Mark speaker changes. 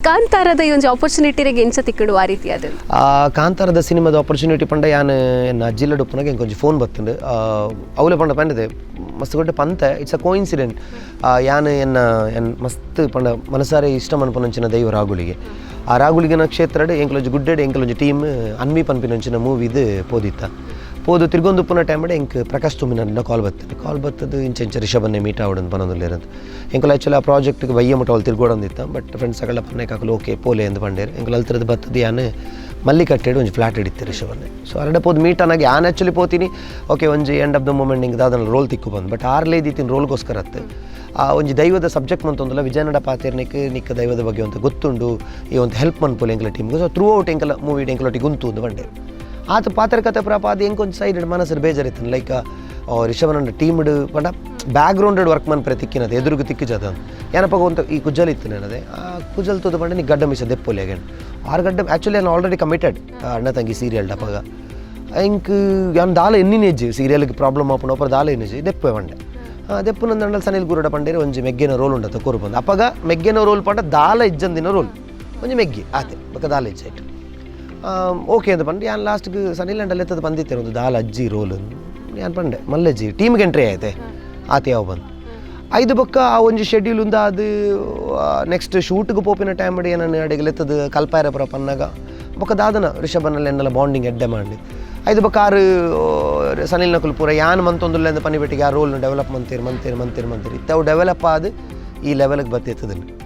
Speaker 1: ಕಾಂತಾರದ ಈ ಒಂದು ಆಪರ್ಚುನಿಟಿಗೆ ಎಂಚ ತಿಕ್ಕಡು ಆ ರೀತಿ ಅದು
Speaker 2: ಕಾಂತಾರದ ಸಿನಿಮಾದ ಆಪರ್ಚುನಿಟಿ ಪಂಡ ಯಾನು ಎನ್ನ ಅಜ್ಜಿಲ ಡುಪ್ಪನಾಗ ಕೊಂಚ ಫೋನ್ ಬರ್ತಂಡು ಅವಲೆ ಪಂಡ ಪಂಡದೆ ಮಸ್ತ್ ಕೊಟ್ಟೆ ಪಂತ ಇಟ್ಸ್ ಅ ಕೋಇನ್ಸಿಡೆಂಟ್ ಯಾನು ಎನ್ ಮಸ್ತ್ ಪಂಡ ಮನಸಾರೆ ಇಷ್ಟ ಮನ್ಪನಂಚಿನ ದೈವ ರಾಗುಲಿಗೆ ಆ ರಾಗುಲಿಗೆ ನಕ್ಷತ್ರ ಎಂಕಲೊಂಜಿ ಗುಡ್ಡೆಡ್ ಎಂಕಲೊಂಜಿ ಟೀಮ್ ಅನ್ಮಿ ಪನ್ಪಿನಂಚಿನ ಮೂವಿದು ಪೋದಿತ್ತ ಪೋದು ತಿರ್ಗೊಂದುಪ್ಪುನ ಟೈಮಡೆ ಎಂಕ್ ಪ್ರಕಾಶ್ ತುಮಿನ ಕಾಲ್ ಬರ್ತದೆ ಇಂಚ ರಿಷಬನ್ನೇ ಮೀಟ್ ಆವಡನ್ ಪನೊಂದುಲ್ಲೇರಂತ ಎಂಕಲ್ ಆ್ಯಕ್ಚುಲಿ ಆ ಪ್ರಾಜೆಕ್ಟ್ಗೆ ಬಯ್ಯ ಮುಟ್ಟ ಅವ್ರು ತಿರ್ಗೋಡಂದಿತ್ತ ಬಟ್ ಫ್ರೆಂಡ್ಸ್ ಅಗಳ ಪನ್ನೆ ಕಾಕಲು ಓಕೆ ಪೋಲೆ ಎಂದು ಪಂಡೇರು ಎಂಕಲ್ ಅಲ್ತರದ್ದು ಬರ್ತದೆ ಯಾನು ಮಲ್ಲಿ ಕಟ್ಟೆಡು ಒಂಜಿ ಫ್ಲಾಟ್ ಹಿಡಿತ್ತೆ ರಿಷಬನ್ನೇ ಸೊ ಅರಡೆ ಪೋದು ಮೀಟ್ ಅನ್ನಾಗಿ ಯಾನ್ ಆ್ಯಕ್ಚುಲಿ ಪೋತೀನಿ ಓಕೆ ಒಂಜಿ ಎಂಡ್ ಆಫ್ ದ ಮೂಮೆಂಟ್ ಹಿಂಗೆ ಅದನ್ನು ರೋಲ್ ತಿಕ್ಕು ಬಂದು ಬಟ್ ಆರ್ಲೇ ಇದ್ದಿತ್ತಿನ ರೋಲ್ಗೋಸ್ಕರ ಅತ್ತೆ ಆ ಒಂಜಿ ದೈವದ ಸಬ್ಜೆಕ್ಟ್ ಮಂತೊಂದಲ್ಲ ವಿಜಯನಡ ಪಾತೆರ್ನಿಕ್ಕೆ ನಿಕ್ಕ ದೈವದ ಬಗ್ಗೆ ಅಂತ ಗೊತ್ತುಂಡು ಈ ಒಂದು ಹೆಲ್ಪ್ ಮನ್ಪುಲ್ ಎಂಕಲ ಟೀಮ್ಗೆ ಸೊ ಥ್ರೂ ಔಟ್ ಎಂಕಲ ಮೂವಿ ಎಂಕಲೊಟ್ಟಿಗೆ ಗುಂತು ಒಂದು ಬಂಡೇರು ಆತ ಪಾತ್ರ ಕತೆ ಪ್ರಾಪ ಅದು ಹೆಂಗೆ ಸೈಡ್ ಮನಸ್ಸು ಬೇಜಾರಿತ್ತು ಲೈಕ್ ರಿಷಬನ ಟೀಮ್ಡ್ ಪಂಡ ಬ್ಯಾಕ್ಗ್ರೌಂಡೆಡ್ ವರ್ಕ್ ಮನ್ ತಿಕ್ಕಿನದು ಎದುರುಗು ತಿಕ್ಕಿಜದ ಏನಪ್ಪ ಅಂತ ಈ ಕುಜ್ಜಲ್ ಇತ್ತು ನನದೆ ಆ ಕುಜ್ಜಲ್ ತುದು ಪಂಡ ನೀ ಗಡ್ಡ ಮಿಸ ದೆಪ್ಪೊಲೆ ಅಗೇನ್ 6 ಗಡ್ಡ ಆ್ಯಕ್ಚುಲಿ ನಾನು ಆಲ್ರೆಡಿ ಕಮಿಟೆಡ್ ಅಣ್ಣ ತಂಗಿ ಸೀರಿಯಲ್ ಡಪ್ಪಾಗ ಇಂಕ್ ಯಾನು ದಾಲ ಎನ್ನಿನೇಜ್ ಸೀರಿಯಲ್ಗೆ ಪ್ರಾಬ್ಲಮ್ ಆಪಣ ಒಬ್ಬರು ದಾಲ ಎನ್ನೇಜ್ ದೆಪ್ಪೆ ಪಂಡೆ ದೆಪ್ಪು ನಂದಂಡಲ್ ಸನಿಲ್ ಗುರುಡ ಪಂಡೇರಿ ಒಂಜಿ ಮೆಗ್ಗಿನ ರೋಲ್ ಉಂಡತ್ತ ಕೋರು ಬಂದು ಅಪ್ಪಗ ಮೆಗ್ಗಿನ ರೋಲ್ ಪಂಡ ದಾಲ ಇಜ್ಜಂದಿನ ರೋಲ್ ಒಂಜಿ ಮೆಗ್ಗಿ ಆತೆ ಬಕ್ಕ ದಾಲ ಇಜ್ಜಾಯ್ತು ಓಕೆ ಅಂತ ಪಂಡು ಯಾನು ಲಾಸ್ಟ್ಗೆ ಸನಿಲ್ ಅಂಡಲ್ಲಿ ಎತ್ತದು ಬಂದಿತ್ತೇನೆ ಒಂದು ದಾಲ್ ಅಜ್ಜಿ ರೋಲ್ ಯಾನು ಪಂಡೆ ಮಲ್ಲಜ್ಜಿ ಟೀಮ್ಗೆ ಎಂಟ್ರಿ ಆಯ್ತೆ ಆತ ಯಾವ ಬಂದು 5 ಬೊಕ್ಕ ಆ ಒಂಜಿ ಶೆಡ್ಯೂಲ್ ಉಂದ ಅದು ನೆಕ್ಸ್ಟ್ ಶೂಟ್ಗೆ ಪೋಪಿನ ಟೈಮ್ ಮಾಡಿ ಏನನ್ನು ಅಡಿಗೆ ಎತ್ತದು ಕಲ್ಪಾಯರ ಪುರ ಪನ್ನಾಗ ಬೊಕ್ಕ ದಾದನ ರಿಷಬನಲ್ಲಿ ಎನ್ನೆಲ್ಲ ಬಾಂಡಿಂಗ್ ಎಡ್ಡೆ ಮಾಡಿ 5 ಬೊಕ್ಕ 6 ಸನಿಲ್ ನಕುಲ್ ಪೂರ ಯಾನು ಮಂತೊಂದುಲ್ಲ ಅಂತ ಪನಿ ಬಿಟ್ಟಿಗೆ ಆ ರೋಲ್ನ ಡೆವಲಪ್ ಮಂತೀರಿ ಇತ್ತವು ಡೆವಲಪ್ ಆದ ಈ ಲೆವೆಲ್ಗೆ ಬತ್ತಿತ್ತದನ್ನು